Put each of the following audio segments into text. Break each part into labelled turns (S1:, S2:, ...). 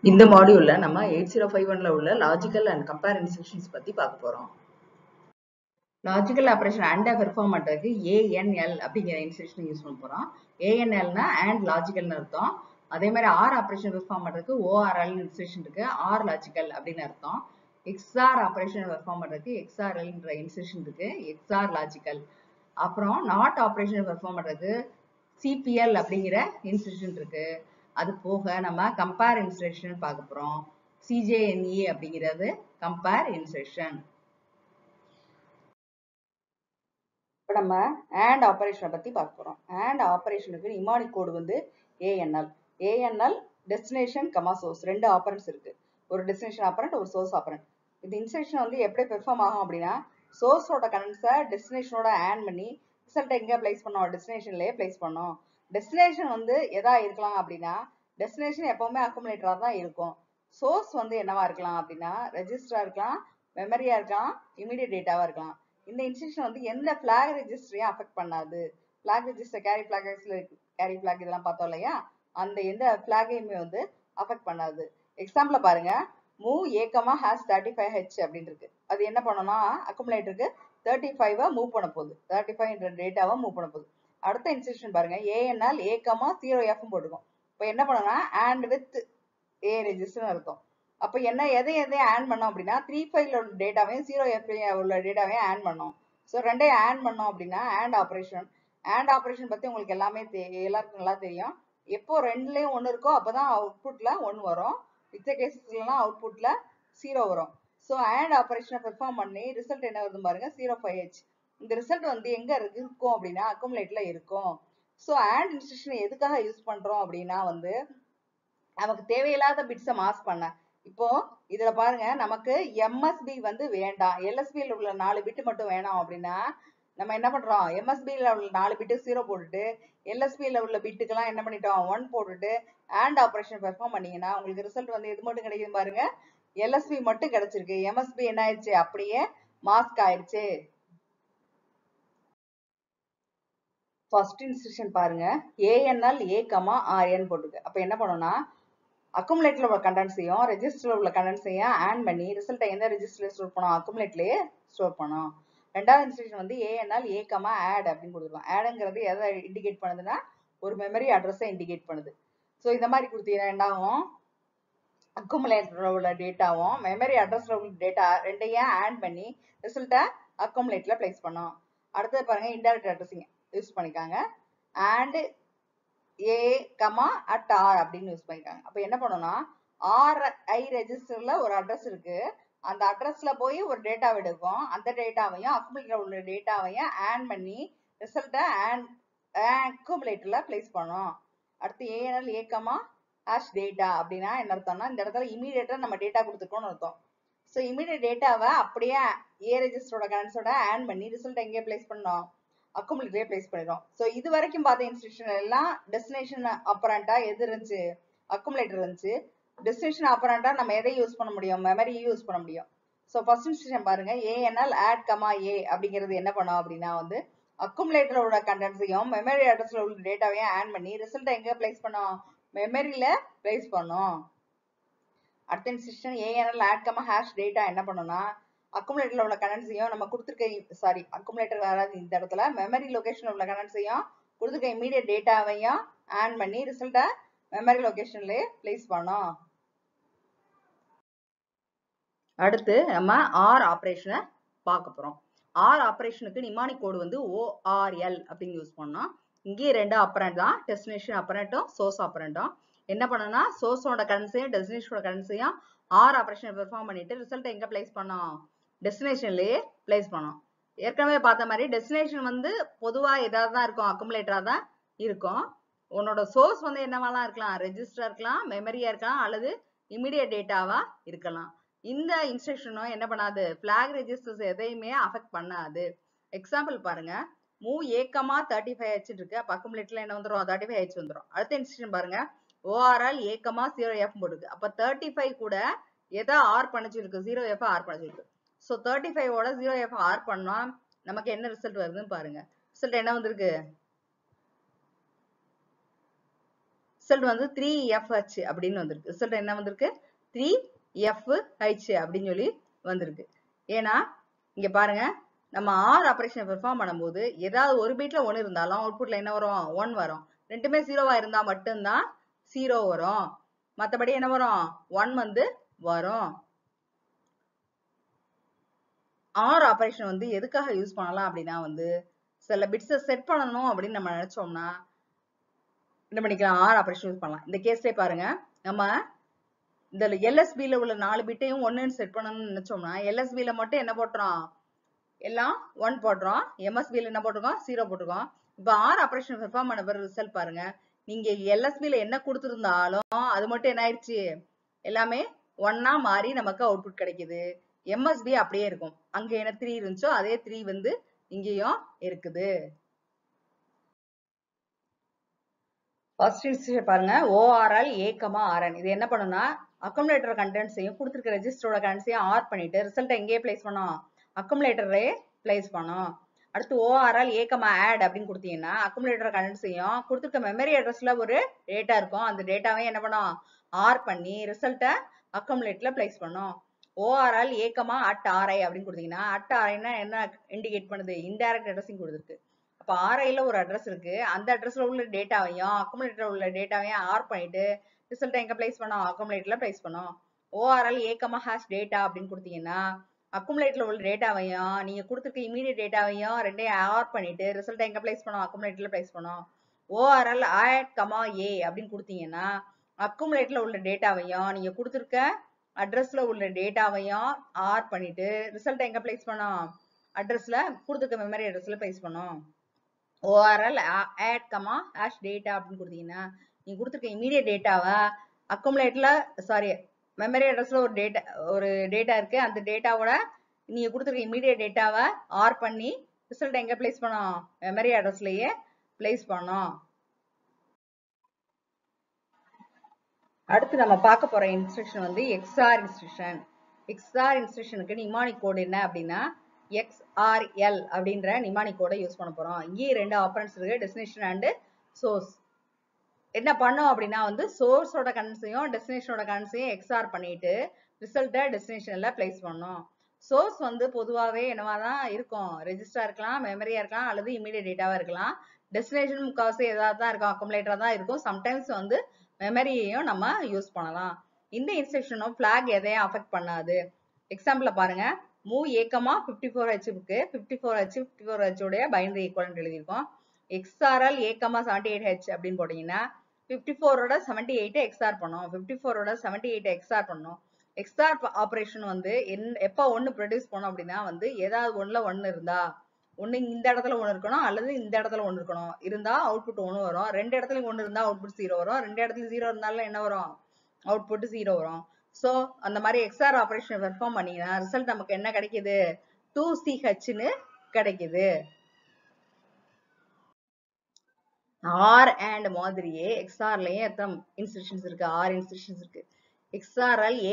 S1: இந்த மாடியூல்ல நம்ம 8051ல உள்ள லாஜிக்கல் அண்ட் கம்பேர் இன்ஸ்ட்ரக்ஷன்ஸ் பத்தி பார்க்க போறோம். லாஜிக்கல் ஆபரேஷன் அண்ட் பெர்ஃபார்ம் பண்றதுக்கு ANL அப்படிங்கிற இன்ஸ்ட்ரக்ஷன் யூஸ் பண்ண போறோம். ANLனா அண்ட் லாஜிக்கல்னு அர்த்தம். அதே மாதிரி ஆர் ஆபரேஷன் பெர்ஃபார்ம் பண்றதுக்கு ORL இன்ஸ்ட்ரக்ஷன் இருக்கு, ஆர் லாஜிக்கல் அப்படின்னு அர்த்தம். XR ஆபரேஷன் பெர்ஃபார்ம் பண்றதுக்கு XRLன்ற இன்ஸ்ட்ரக்ஷன் இருக்கு, XR லாஜிக்கல். அப்புறம் நாட் ஆபரேஷன் பெர்ஃபார்ம் பண்றதுக்கு CPL அப்படிங்கிற இன்ஸ்ட்ரக்ஷன் இருக்கு. அது போக நம்ம கம்பேர் இன்ஸ்ட்ரக்ஷன் பார்க்க போறோம். CJNE அப்படிங்கிறது கம்பேர் இன்ஸ்ட்ரக்ஷன். இப்போ நம்ம AND ஆபரேஷனை பத்தி பார்க்க போறோம். AND ஆபரேஷனுக்கு நிமானிக் கோடு வந்து ANL. ANL destination comma source ரெண்டு ஆபரண்ட்ஸ் இருக்கு. ஒரு டெஸ்டினேஷன் ஆபரண்ட், ஒரு சோர்ஸ் ஆபரண்ட். இந்த இன்ஸ்ட்ரக்ஷன் வந்து எப்படி பெர்ஃபார்ம் ஆகும் அப்படின்னா, சோர்ஸோட கரண்ட்ஸை டெஸ்டினேஷனோட ஆட் பண்ணி ரிசல்ட் எங்க பிளேஸ் பண்ணோம், டெஸ்டினேஷன்லயே பிளேஸ் பண்ணோம். டெஸ்டினேஷன் வந்து எதா இருக்கலாம் அப்படின்னா, டெஸ்டினேஷன் எப்பவுமே அக்குமுலேட்டரா தான் இருக்கும். சோர்ஸ் வந்து என்னவா இருக்கலாம் அப்படின்னா, ரெஜிஸ்டரா இருக்கலாம், மெமரியா இருக்கலாம், இமீடியட் டேட்டாவா இருக்கலாம். இந்த இன்ஸ்ட்ரக்ஷன் வந்து எந்த பிளாக் ரெஜிஸ்டரையும் அஃபெக்ட் பண்ணாது. Flag register, carry flag, carry flag இதெல்லாம் பார்த்தோம் இல்லையா, அந்த எந்த பிளாகையுமே வந்து அஃபெக்ட் பண்ணாது. எக்ஸாம்பிள பாருங்க, மூவ் A, ஹேஸ் 35H அப்படின்னு இருக்கு. அது என்ன பண்ணணும்னா, அக்குமுலேட்டருக்கு 35 மூவ் பண்ண போகுது, 35 டேட்டாவை மூவ் பண்ண போகுது. அடுத்த இன்ஸ்ட்ரக்ஷன் பாருங்க, ANL A, 0F போட்டுக்கும். இப்போ என்ன பண்ணணும்னா AND வித் A ரெஜிஸ்டர் அர்த்தம். அப்போ என்ன எதையும் ஆட் பண்ணோம் அப்படின்னா 35ல உள்ள டேட்டாவையும் 0F உள்ள டேட்டாவையும் ஆட் பண்ணோம். ஸோ ரெண்டையும் ஆட் பண்ணோம் அப்படின்னா AND ஆப்ரேஷன். AND ஆப்ரேஷன் பத்தி உங்களுக்கு எல்லாருக்கும் நல்லா தெரியும். எப்போ ரெண்டுலயும் ஒன்று இருக்கோ அப்போதான் அவுட்புட்ல 1 வரும், மிச்ச கேசஸ்லாம் அவுட்புட்ல 0 வரும். ஸோ AND ஆப்ரேஷனை பெர்ஃபார்ம் பண்ணி ரிசல்ட் என்ன வருது பாருங்க, 05H. இந்த ரிசல்ட் வந்து எங்க இருக்கும் அப்படின்னா அக்குமுலேட்ல இருக்கும். ஸோ AND இன்ஸ்ட்ரக்ஷன் எதுக்காக யூஸ் பண்றோம் அப்படின்னா வந்து நமக்கு தேவையில்லாத பிட்ஸை மாஸ்க் பண்ண. இப்போ இதுல பாருங்க, நமக்கு MSB வந்து வேண்டாம், LSB-ல உள்ள 4 பிட் மட்டும் வேணும் அப்படின்னா நம்ம என்ன பண்றோம், MSB-ல உள்ள 4 பிட்டு 0 போட்டுட்டு LSB-ல உள்ள பிட்டுக்கெல்லாம் என்ன பண்ணிட்டோம், 1 போட்டுட்டு AND ஆப்ரேஷன் பெர்ஃபார்ம் பண்ணீங்கன்னா உங்களுக்கு ரிசல்ட் வந்து எது மட்டும் கிடைக்கும் பாருங்க, LSB மட்டும் கிடைச்சிருக்கு. MSB என்ன ஆயிடுச்சு, அப்படியே மாஸ்க் ஆயிடுச்சு. ஃபர்ஸ்ட் இன்ஸ்ட்ரக்ஷன் பாருங்க, ANL A, RN போட்டுருக்கு. அப்ப என்ன பண்ணணும்னா அக்குமுலேட்டர்ல உள்ள கண்டென்ட்ஸையும் ரெஜிஸ்டர்ல உள்ள கண்டென்ட்ஸையும் ஆட் பண்ணி ரிசல்ட்டை எந்த ரெஜிஸ்டர்ல ஸ்டோர் பண்ணோம், அக்குமுலேட்டர்லயே ஸ்டோர் பண்ணோம். ரெண்டாவது இன்ஸ்ட்ரக்ஷன் வந்து ANL A, add அப்படின்னு கொடுத்துருக்கோம். ஆடுங்கிறது எதை இண்டிகேட் பண்ணுதுன்னா ஒரு மெமரி அட்ரஸை இண்டிகேட் பண்ணுது. ஸோ இந்த மாதிரி கொடுத்தீங்கன்னா என்னாகும், அக்குமுலேட்டர்ல உள்ள டேட்டாவும் மெமரி அட்ரஸ்ல உள்ள டேட்டா ரெண்டையும் ஆட் பண்ணி ரிசல்ட்டை அக்குமுலேட்டர்ல பிளேஸ் பண்ணோம். அடுத்தது பாருங்க, இன்டைரக்ட் அட்ரஸிங் யூஸ் பண்ணிக்காங்க. அண்ட் A, at R அப்படின்னு யூஸ் பண்ணிருக்காங்க. அப்ப என்ன பண்ணணும்னா RI ரெஜிஸ்டர்ல ஒரு அட்ரஸ் இருக்கு, அந்த அட்ரஸ்ல போய் ஒரு டேட்டா எடுக்கும், அந்த டேட்டாவையும் அக்குமுலேட்டர்ல உள்ள டேட்டாவையும் ஆட் பண்ணி ரிசல்ட்டை அக்குமுலேட்டர்ல பிளேஸ் பண்ணோம். அடுத்து ANL A, hash data அப்படின்னா என்ன அர்த்தம்னா, இந்த இடத்துல இமீடியட்டா நம்ம டேட்டா கொடுத்துருக்கோம்னு அர்த்தம். ஸோ இமீடியட் டேட்டாவை அப்படியே A ரெஜிஸ்டரோட கரண்ட்ஸோட ஆட் பண்ணி ரிசல்ட் எங்கே பிளேஸ் பண்ணோம், அக்குமுலேட்டரே பிளேஸ் பண்ணிடும். ஸோ இது வரைக்கும் பார்த்த இன்ஸ்ட்ரக்ஷன் எல்லாம் டெஸ்டினேஷன் ஆப்பரண்டா எது இருந்துச்சு, அக்குமுலேட்டர் இருந்துச்சு. டெஸ்டினேஷன் ஆப்பரண்டா நம்ம எதை யூஸ் பண்ண முடியும், மெமரி யூஸ் பண்ண முடியும். ஸோ ஃபர்ஸ்ட் இன்ஸ்ட்ரக்ஷன் பாருங்க, ANL add, A அப்படிங்கிறது என்ன பண்ணோம் அப்படின்னா வந்து அக்குமுலேட்டரோட கண்டென்ட்ஸையும் மெமரி அட்ரஸ்ல உள்ள டேட்டாவையும் ஆட் பண்ணி ரிசல்ட்டை எங்க பிளேஸ் பண்ணோம், மெமரியில பிளேஸ் பண்ணோம். அடுத்த instruction ANL add, hash data என்ன பண்ணோம்னா அக்குமுலேட்டர்ல உள்ள கரண்ட்ஸையும் நம்ம கொடுத்துருக்க அக்குமுலேட்டர் வராது இந்த இடத்துல, மெமரி லொகேஷன்ல உள்ள கரண்ட்ஸையும் கொடுத்துருக்க இமீடியட் டேட்டாவையும் ஆட் பண்ணி ரிசல்ட்டை மெமரி லொகேஷன்லயே பிளேஸ் பண்ணோம். அடுத்து நம்ம ஆர் ஆப்ரேஷனை பார்க்க போறோம். ஆர் ஆப்ரேஷனுக்கு நிமானிக் கோடு வந்து ORL அப்படின்னு யூஸ் பண்ணோம். இங்கே ரெண்டு ஆப்பரண்ட் தான், டெஸ்டினேஷன் ஆப்பரண்ட்டும் சோர்ஸ் ஆப்பரண்ட்டும். என்ன பண்ணணும்னா சோர்ஸோட கரண்ட்ஸையும் டெஸ்டினேஷனோட கரண்ட்ஸையும் ஆர் ஆப்ரேஷன் பெர்ஃபார்ம் பண்ணிட்டு ரிசல்ட்டை எங்க பிளேஸ் பண்ணோம், டெஸ்டினேஷன்லயே பிளேஸ் பண்ணோம். ஏற்கனவே பார்த்த மாதிரி டெஸ்டினேஷன் வந்து பொதுவா ஏதாவது தான் இருக்கும், அக்குமுலேட்டரா தான் இருக்கும். உன்னோட சோர்ஸ் வந்து என்னவாலாம் இருக்கலாம், ரெஜிஸ்டரா இருக்கலாம், மெமரியா இருக்கலாம், அல்லது இமீடியட் டேட்டாவா இருக்கலாம். இந்த இன்ஸ்ட்ரக்ஷனும் என்ன பண்ணாது, பிளாக் ரெஜிஸ்டர்ஸ் எதையுமே அஃபெக்ட் பண்ணாது. எக்ஸாம்பிள் பாருங்க, மூவ் A, 35H இருக்கு. அப்ப அக்குமுலேட்டர்ல என்ன வந்துரும், 35H வந்துரும். அடுத்த இன்ஸ்ட்ரக்ஷன் பாருங்க, ORL A, 0F போட்டுருக்கு. அப்ப 35 கூட எதை ஆர் பண்ணிச்சிருக்கு, 0F ஆர் பண்ணிச்சிருக்கு. ஸோ 35ஓட 0F ஆர் பண்ணா நமக்கு என்ன ரிசல்ட் வருதுன்னு பாருங்க. ரிசல்ட் என்ன வந்திருக்கு, ரிசல்ட் வந்து 3FH அப்படின்னு வந்திருக்கு. ரிசல்ட் என்ன வந்திருக்கு? 3FH அப்படின்னு சொல்லி வந்திருக்கு. ஏன்னா இங்க பாருங்க, நம்ம ஆர் ஆபரேஷன் பெர்ஃபார்ம் பண்ணும்போது ஏதாவது ஒரு பீட்ல 1 இருந்தாலும் அவுட்புட்ல என்ன வரும்? 1 வரும். ரெண்டுமே 0வா இருந்தா மட்டும்தான் 0 வரும். மத்தபடி என்ன வரும்? 1 வந்து வரும். ஆர் ஆபரேஷன் வந்து எதுக்காக யூஸ் பண்ணலாம் அப்படின்னா வந்து சில பிட்ஸை செட் பண்ணணும் அப்படின்னு நம்ம நினைச்சோம்னா என்ன பண்ணிக்கலாம்? ஆர் ஆபரேஷன் யூஸ் பண்ணலாம். இந்த கேஸ்லயே பாருங்க, நம்ம இந்த எல்எஸ்பில உள்ள 4 பிட்டையும் 1ன்னு செட் பண்ணணும்னு நினைச்சோம்னா எல்எஸ்பில மட்டும் என்ன போட்டுறோம்? எல்லாம் 1 போடுறோம். எம்எஸ்பில என்ன போட்டிருக்கோம்? 0 போட்டிருக்கோம். இப்போ ஆர் ஆபரேஷன் பெர்ஃபார்ம் பண்ண பிறகு ரிசல்ட் பாருங்க, நீங்க எல்எஸ்பில என்ன கொடுத்திருந்தாலும் அது மட்டும் என்ன ஆயிடுச்சு? எல்லாமே 1ஆ மாறி நமக்கு அவுட்புட் கிடைக்குது. எம்எஸ்பி அப்படியே இருக்கும். அங்க என்ன 3 இருந்துச்சோ அதே 3 வந்து இங்கேயும் இருக்குது. ஃபர்ஸ்ட் இன்ஸ்ட்ரக்ஷன் பாருங்க, ORL A, RN. இது என்ன பண்ணும்னா அக்குமுலேட்டர் கண்டென்ட்ஸையும் கொடுத்துருக்க ரெஜிஸ்டரோட கண்டென்ட்ஸையும் ஆர் பண்ணிட்டு ரிசல்ட் எங்கேயே பிளேஸ் பண்ணோம்? அக்குமுலேட்டரே பிளேஸ் பண்ணோம். அடுத்து ORL A, add அப்படின்னு கொடுத்தீங்கன்னா அக்குமுலேட்டர் கண்டென்ட்ஸையும் கொடுத்துருக்க மெமரி அட்ரஸ்ல ஒரு டேட்டா இருக்கும், அந்த டேட்டாவையும் என்ன பண்ணும்? ஆர் பண்ணி ரிசல்ட்டை அக்குமுலேட்டர்ல பிளேஸ் பண்ணும். ORL A, @RI அப்படின்னு கொடுத்தீங்கன்னா @RIன்னா என்ன இண்டிகேட் பண்ணுது? இன்டைரக்ட் அட்ரஸிங் கொடுத்துருக்கு. அப்ப RIல ஒரு அட்ரஸ் இருக்கு, அந்த அட்ரஸ்ல உள்ள டேட்டாவையும் அக்குமுலேட்டர்ல உள்ள டேட்டாவையும் ஆர் பண்ணிட்டு ரிசல்ட் எங்க பிளேஸ் பண்ணோம்? அக்குமுலேட்டர்ல பிளேஸ் பண்ணோம். ORL A, data அப்படின்னு கொடுத்தீங்கன்னா அக்குமுலேட்டர்ல உள்ள டேட்டாவையும் நீங்க கொடுத்துருக்க இமீடியட் டேட்டாவையும் ரெண்டையும் ஆர் பண்ணிட்டு ரிசல்ட் எங்க பிளேஸ் பண்ணோம்? அக்குமுலேட்டர்ல பிளேஸ் பண்ணோம். ORL add, A அப்படின்னு கொடுத்தீங்கன்னா அக்குமுலேட்டர்ல உள்ள டேட்டாவையும் நீங்க கொடுத்துருக்க அட்ரஸ்ல உள்ள டேட்டாவையும் ஆர் பண்ணிட்டு ரிசல்ட் எங்க பிளேஸ் பண்ணோம்? அட்ரஸ்ல கொடுத்துருக்க மெமரி அட்ரஸ்ல பிளேஸ் பண்ணோம். ORL add, data அப்படின்னு கொடுத்தீங்கன்னா நீங்க கொடுத்துருக்க இமீடியட் டேட்டாவை அக்குமுலேட்டர்ல மெமரி அட்ரஸ்ல ஒரு டேட்டா இருக்கு, அந்த டேட்டாவோட நீங்க கொடுத்துருக்க இமீடியட் டேட்டாவை ஆர் பண்ணி ரிசல்ட் எங்க பிளேஸ் பண்ணோம்? மெமரி அட்ரஸ்லயே பிளேஸ் பண்ணோம். அடுத்து நம்ம பார்க்க போற இன்ஸ்ட்ரக்ஷன் வந்து XOR இன்ஸ்ட்ரக்ஷன். XOR இன்ஸ்ட்ரக்ஷனுக்கு நிமானிக் கோட் என்ன அப்படின்னா XRL அப்படின்ற நிமானிக் கோடை யூஸ் பண்ண போறோம். இங்கே 2 ஆப்பரண்ட்ஸ் இருக்கு, டெஸ்டினேஷன் அண்ட் சோர்ஸ். என்ன பண்ணோம் அப்படின்னா வந்து சோர்ஸோட கண்டென்ட்ஸையும் டெஸ்டினேஷனோட கண்டென்ட்ஸையும் XOR பண்ணிட்டு ரிசல்ட்டை டெஸ்டினேஷன்ல பிளேஸ் பண்ணோம். சோர்ஸ் வந்து பொதுவாகவே என்னவா தான் இருக்கும்? ரெஜிஸ்டரா இருக்கலாம், மெமரியா இருக்கலாம், அல்லது இமீடியட் டேட்டாவா இருக்கலாம். டெஸ்டினேஷன் முக்கால்வாசி ஏதாவது தான் இருக்கும், அக்குமுலேட்டரா தான் இருக்கும். சம்டைம்ஸ் வந்து மெமரியையும் நம்ம யூஸ் பண்ணலாம். இந்த இன்ஸ்ட்ரக்ஷனும் ஃபிளாக் எதையும் அஃபெக்ட் பண்ணாது. எக்ஸாம்பிள பாருங்க, மூவ் A, 54H இருக்கு. 54H உடைய பைனரி ஈக்குவலன்ட் எழுதியிருக்கோம். XRL A, 78H அப்படின்னு போட்டீங்கன்னா 54ஓட 78 XR பண்ணோம். 54ஓட 78 XR பண்ணோம். XR ஆபரேஷன் வந்து எப்ப 1 ப்ரொடியூஸ் பண்ணோம் அப்படின்னா வந்து ஏதாவது ஒண்ணுல 1 இருந்தா, ஒண்ணு இந்த இடத்துல 1 இருக்கணும் அல்லது இந்த இடத்துல 1 இருக்கணும். இருந்தா அவுட்புட் 1 வரும். ரெண்டு இடத்துலயும் 1 இருந்தா அவுட்புட் 0 வரும். ரெண்டு இடத்துல 0 இருந்தாலும் என்ன வரும்? அவுட்புட் 0 வரும். சோ அந்த மாதிரி XOR ஆபரேஷன் பெர்ஃபார்ம் பண்ணீங்கன்னா ரிசல்ட் நமக்கு என்ன கிடைக்குது? 2CHன்னு கிடைக்குது. ஆர் அண்ட் மாதிரியே XORலயும் எத்தனை இன்ஸ்ட்ரக்ஷன்ஸ் இருக்கு? 6 இன்ஸ்ட்ரக்ஷன்ஸ் இருக்கு. XRL A,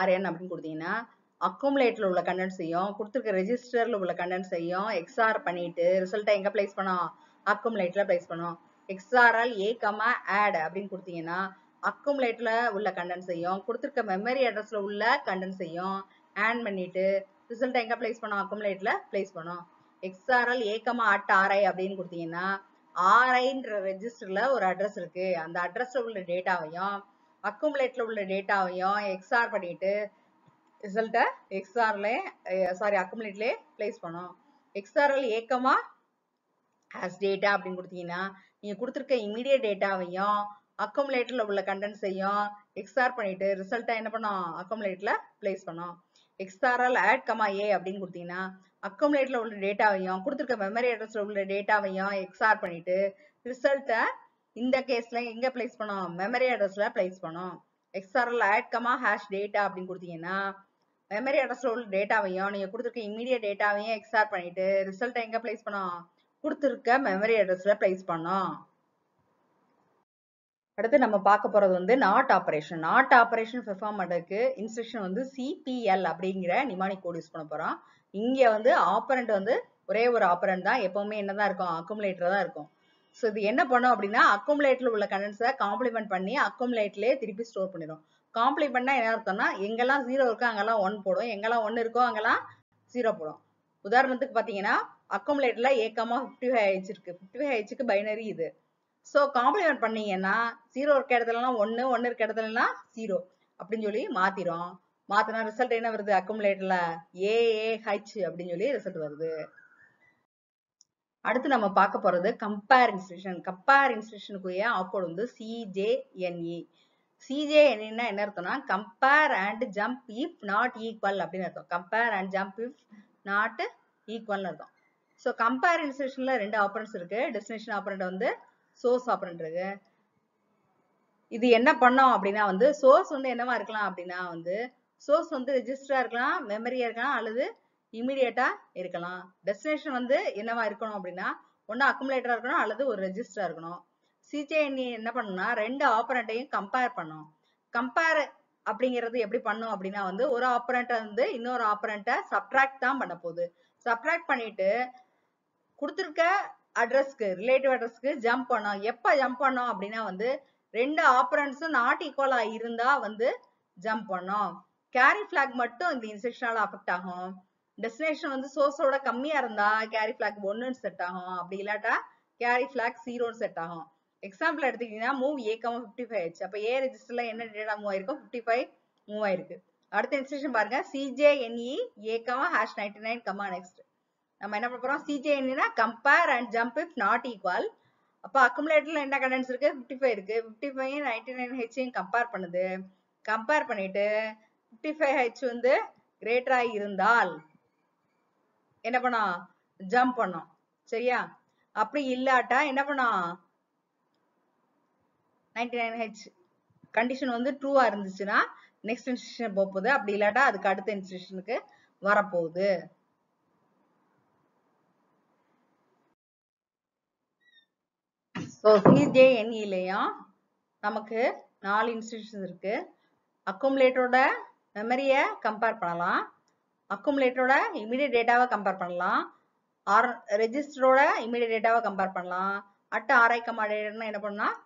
S1: RN அப்படின்னு கொடுத்தீங்கன்னா அக்குமுலேட்டர்ல உள்ள கண்டென்ட்ஸையும் கொடுத்துருக்க ரெஜிஸ்டர்ல உள்ள கண்டென்ட்ஸையும் XOR பண்ணிட்டு ரிசல்ட்டை எங்க பிளேஸ் பண்ணோம்? அக்குமுலேட்டர்ல பிளேஸ் பண்ணோம். XRL A, add அப்படின்னு கொடுத்தீங்கன்னா அக்குமுலேட்டர்ல உள்ள கண்டென்ட்ஸையும் கொடுத்துருக்க மெமரி அட்ரஸ்ல உள்ள கண்டென்ட்ஸையும் ஆட் பண்ணிட்டு ரிசல்ட்டை எங்க பிளேஸ் பண்ணோம்? அக்குமுலேட்டர்ல பிளேஸ் பண்ணோம். XRL A, @RI அப்படின்னு கொடுத்தீங்கன்னா RIன்ற ரெஜிஸ்டர்ல ஒரு அட்ரஸ் இருக்கு, அந்த அட்ரஸ்ல உள்ள டேட்டாவையும் அக்குமுலேட்டர்ல உள்ள டேட்டாவையும் XOR பண்ணிட்டு ரிசல்ட்டை அக்குமுலேட்டர்லயே பிளேஸ் பண்ணோம். XRL A, data அப்படின்னு கொடுத்தீங்கன்னா நீங்க கொடுத்துருக்க இமீடியட் டேட்டாவையும் அக்குமுலேட்டர்ல உள்ள கண்டென்ட்ஸையும் XOR பண்ணிட்டு ரிசல்ட்டை என்ன பண்ணோம்? அக்குமுலேட்டர்ல பிளேஸ் பண்ணோம். XRL add, A அப்படின்னு கொடுத்தீங்கன்னா அக்குமுலேட்டர்ல உள்ள டேட்டாவையும் கொடுத்துருக்க மெமரி அட்ரஸ்ல உள்ள டேட்டாவையும் XOR பண்ணிட்டு ரிசல்ட்டை இந்த கேஸ்ல எங்க பிளேஸ் பண்ணோம்? மெமரி அட்ரஸ்ல பிளேஸ் பண்ணோம். XRL add, data அப்படின்னு கொடுத்தீங்கன்னா மெமரி அட்ரஸ்ல உள்ள டேட்டாவையும் நீங்க கொடுத்துருக்க இமீடியட் டேட்டாவையும் XOR பண்ணிட்டு ரிசல்ட்டை எங்க பிளேஸ் பண்ணோம்? கொடுத்துருக்க மெமரி அட்ரஸ்ல பிளேஸ் பண்ணோம். அடுத்து நம்ம பார்க்க போறது வந்து not operation. Not operation perform பண்றதுக்கு இன்ஸ்ட்ரக்ஷன் வந்து CPL அப்படிங்கிற நிமானிக் கோட் யூஸ் பண்ண போறோம். இங்க வந்து ஆப்பரண்ட் வந்து ஒரே ஒரு ஆப்பரண்ட் தான், எப்பவுமே என்னதான் இருக்கும்? அக்குமுலேட்டர் தான் இருக்கும். ஸோ இது என்ன பண்ணும் அப்படின்னா அக்குமுலேட்ல உள்ள கண்டென்ட்ஸை காம்ப்ளிமெண்ட் பண்ணி அக்குமுலேட்லயே திருப்பி ஸ்டோர் பண்ணிடும். காம்ப்ளிமெண்ட்னா என்ன அர்த்தம்னா எங்கெல்லாம் 0 இருக்கோ அங்கெல்லாம் 1 போடும், எங்கெல்லாம் 1 இருக்கோ அங்கெல்லாம் 0 போடும். உதாரணத்துக்கு பாத்தீங்கன்னா அக்குமுலேட்ல A,55H இருக்கு. 55Hக்கு பைனரி இது. ஸோ காம்ப்ளிமெண்ட் பண்ணீங்கன்னா 0 இருக்க இடத்துலலாம் 1, 1 இருக்க இடத்துலலாம் 0 அப்படின்னு சொல்லி மாத்திரும். மாத்தினா ரிசல்ட் என்ன வருது? அக்குமுலேட்டர்ல AAH அப்படின்னு சொல்லி ரிசல்ட் வருது. அடுத்து நம்ம பார்க்க போறது கம்பேர் இன்ஸ்ட்ரக்ஷன். கம்பேர் இன்ஸ்ட்ரக்ஷனுக்குரிய ஆப்கோட் வந்து CJNE. CJNE என்ன அர்த்தம்னா compare and jump if not equal அப்படின்னு அர்த்தம். Compare and jump if not ஈக்குவல்னு அர்த்தம். ஸோ கம்பேர் இன்ஸ்ட்ரக்ஷன்ல 2 ஆப்பரண்ட்ஸ் இருக்கு. டெஸ்டினேஷன் ஆப்பரண்ட் வந்து சோர்ஸ் ஆப்பரண்ட் இருக்கு. இது என்ன பண்ணோம் அப்படின்னா வந்து சோர்ஸ் வந்து என்னவா இருக்கலாம் அப்படின்னா வந்து சோர்ஸ் வந்து ரெஜிஸ்டரா இருக்கலாம், மெமரியா இருக்கலாம், அல்லது இமிடியேட்டா இருக்கலாம். டெஸ்டினேஷன் வந்து என்னவா இருக்கணும் அப்படின்னா ஒன்னு அக்குமுலேட்டரா இருக்கணும் அல்லது ஒரு ரெஜிஸ்டரா இருக்கணும். CJNE என்ன பண்ணும்னா 2 ஆப்பரண்ட்டையும் கம்பேர் பண்ணும். கம்பேர் அப்படிங்கிறது எப்படி பண்ணும் அப்படின்னா வந்து ஒரு ஆப்பரண்ட் வந்து இன்னொரு ஆப்பரண்ட்டை சப்ட்ராக்ட் தான் பண்ண போகுது. சப்ட்ராக்ட் பண்ணிட்டு கொடுத்துருக்க அட்ரஸ்க்கு ரிலேட்டிவ் அட்ரஸ்க்கு ஜம்ப் பண்ணோம். எப்ப ஜம்ப் பண்ணோம் அப்படின்னா வந்து 2 ஆப்பரண்ட்ஸும் நாட் ஈக்குவலா இருந்தா வந்து ஜம்ப் பண்ணோம். கேரி பிளாக் மட்டும் இந்த இன்ஸ்ட்ரக்ஷனால அஃபெக்ட் ஆகும். டெஸ்டினேஷன் வந்து சோர்ஸோட கம்மியா இருந்தா கேரி பிளாக் 1ன்னு செட் ஆகும். அப்படி இல்லாட்டா கேரி பிளாக் 0ன்னு செட் ஆகும். எக்ஸாம்பிள் எடுத்துக்கிட்டீங்கன்னா மூவ் A,55H. அப்ப A ரெஜிஸ்டர்ல என்ன டேட்டா மூவ் ஆயிருக்கும்? 55 மூவ் ஆயிருக்கு. அடுத்த இன்ஸ்ட்ரக்ஷன் பாருங்க CJNE A,#99, நெக்ஸ்ட் நம்ம என்ன பண்ண போறோம்? CJNE compare and jump if not equal. அப்ப அக்குமுலேட்டர்ல என்ன கண்டென்ட்ஸ் இருக்கு? 55 இருக்கு. 55 99H கம்பேர் பண்ணுது. கம்பேர் பண்ணிட்டு 55H வந்து கிரேட்டரா இருந்தால் என்ன பண்ணோம்? ஜம்ப் பண்ணோம். சரியா? அப்படி இல்லாட்டா என்ன பண்ணோம்? 99H கண்டிஷன் வந்து ட்ரூவா இருந்துச்சுன்னா நெக்ஸ்ட் இன்ஸ்ட்ரக்ஷன் போகுது. அப்படி இல்லாட்டா அதுக்கு அடுத்த இன்ஸ்ட்ரக்ஷனுக்கு வரப்போகுது. ஸோ CJNE-லயும் நமக்கு 4 இன்ஸ்ட்ரக்ஷன்ஸ் இருக்கு. அக்குமுலேட்டரோட மெமரியை கம்பேர் பண்ணலாம், அக்குமுலேட்டரோட இமிடியேட் டேட்டாவை கம்பேர் பண்ணலாம், ரெஜிஸ்டரோட இமிடியேட் டேட்டாவை கம்பேர் பண்ணலாம். அட் RI டேட்டான்னு என்ன பண்ணலாம்?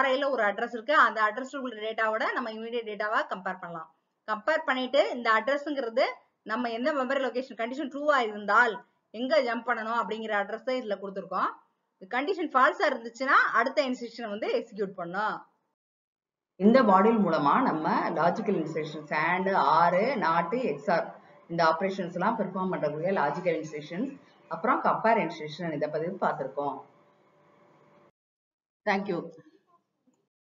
S1: RIல ஒரு அட்ரஸ் இருக்கு, அந்த அட்ரஸ் உள்ள டேட்டாவோட நம்ம இமிடியேட் டேட்டாவை கம்பேர் பண்ணலாம். கம்பேர் பண்ணிட்டு இந்த அட்ரஸ்ங்கிறது நம்ம எந்த மெமரி லொகேஷன் கண்டிஷன் ட்ரூவா இருந்தால் எங்க ஜம்ப் பண்ணணும் அப்படிங்கிற அட்ரஸ் தான் இதுல கொடுத்துருக்கோம். கண்டிஷன் ஃபால்ஸா இருந்துச்சுன்னா அடுத்த இன்ஸ்ட்ரக்ஷன் வந்து எக்ஸிக்யூட் பண்ணும். இந்த மாடியூல் மூலமா நம்ம logical instructions and or, not, XOR இந்த ஆப்ரேஷன்ஸ் எல்லாம் பெர்ஃபார்ம் பண்றதுக்கு லாஜிக்கல் இன்ஸ்ட்ரக்ஷன்ஸ் அப்புறம் கம்பேர் இன்ஸ்ட்ரக்ஷன் இதை பத்தி பார்த்திருக்கோம். தேங்க்யூ.